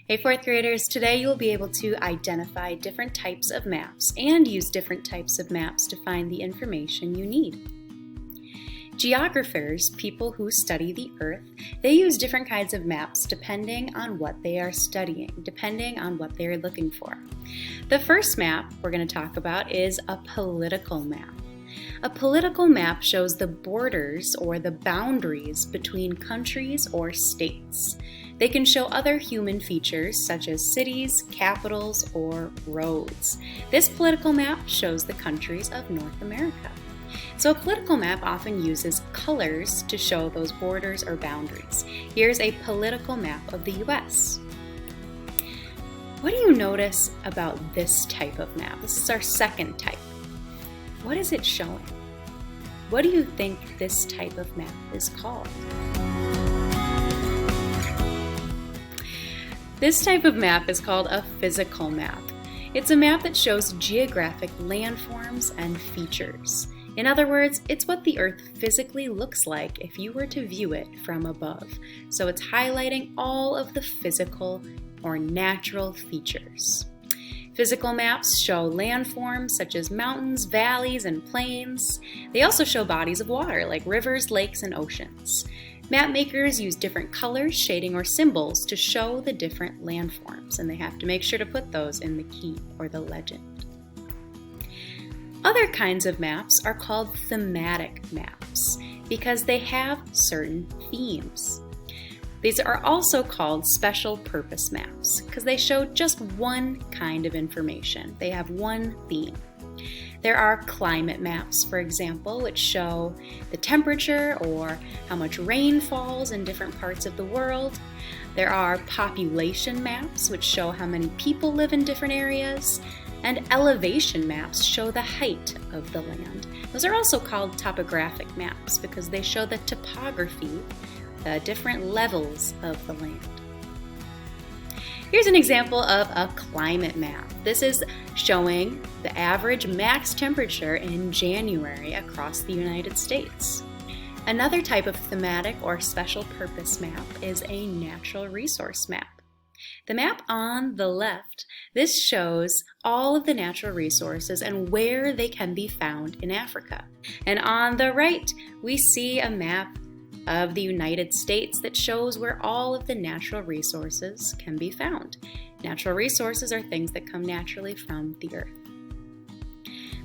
Hey, fourth graders, today you'll be able to identify different types of maps and use different types of maps to find the information you need. Geographers, people who study the Earth, they use different kinds of maps depending on what they are studying, depending on what they're looking for. The first map we're going to talk about is a political map. A political map shows the borders or the boundaries between countries or states. They can show other human features such as cities, capitals, or roads. This political map shows the countries of North America. So a political map often uses colors to show those borders or boundaries. Here's a political map of the US. What do you notice about this type of map? This is our second type. What is it showing? What do you think this type of map is called? This type of map is called a physical map. It's a map that shows geographic landforms and features. In other words, it's what the Earth physically looks like if you were to view it from above. So it's highlighting all of the physical or natural features. Physical maps show landforms such as mountains, valleys, and plains. They also show bodies of water like rivers, lakes, and oceans. Map makers use different colors, shading, or symbols to show the different landforms, and they have to make sure to put those in the key or the legend. Other kinds of maps are called thematic maps because they have certain themes. These are also called special purpose maps because they show just one kind of information. They have one theme. There are climate maps, for example, which show the temperature or how much rain falls in different parts of the world. There are population maps, which show how many people live in different areas. And elevation maps show the height of the land. Those are also called topographic maps because they show the topography, the different levels of the land. Here's an example of a climate map. This is showing the average max temperature in January across the United States. Another type of thematic or special purpose map is a natural resource map. The map on the left, this shows all of the natural resources and where they can be found in Africa. And on the right, we see a map of the United States that shows where all of the natural resources can be found. Natural resources are things that come naturally from the earth.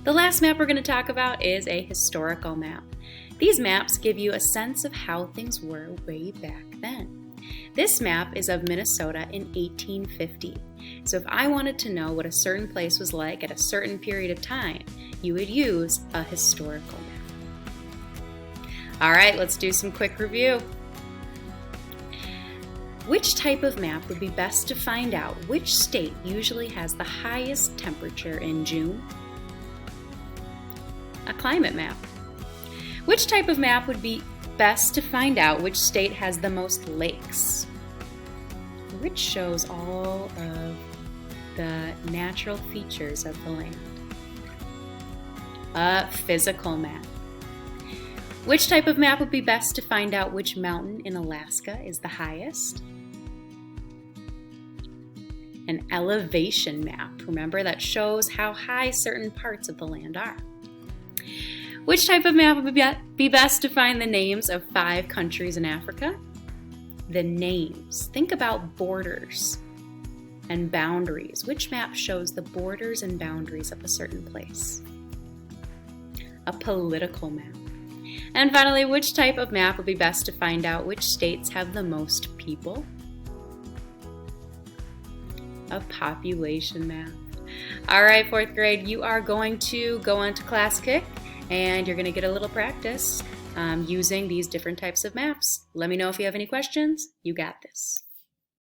The last map we're going to talk about is a historical map. These maps give you a sense of how things were way back then. This map is of Minnesota in 1850. So if I wanted to know what a certain place was like at a certain period of time, you would use a historical map. All right, let's do some quick review. Which type of map would be best to find out which state usually has the highest temperature in June? A climate map. Which type of map would be best to find out which state has the most lakes? Which shows all of the natural features of the land? A physical map. Which type of map would be best to find out which mountain in Alaska is the highest? An elevation map. Remember, that shows how high certain parts of the land are. Which type of map would be best to find the names of 5 countries in Africa? The names. Think about borders and boundaries. Which map shows the borders and boundaries of a certain place? A political map. And finally, which type of map would be best to find out which states have the most people? A population map. All right, fourth grade, you are going to go on to Class Kick and you're going to get a little practice using these different types of maps. Let me know if you have any questions. You got this.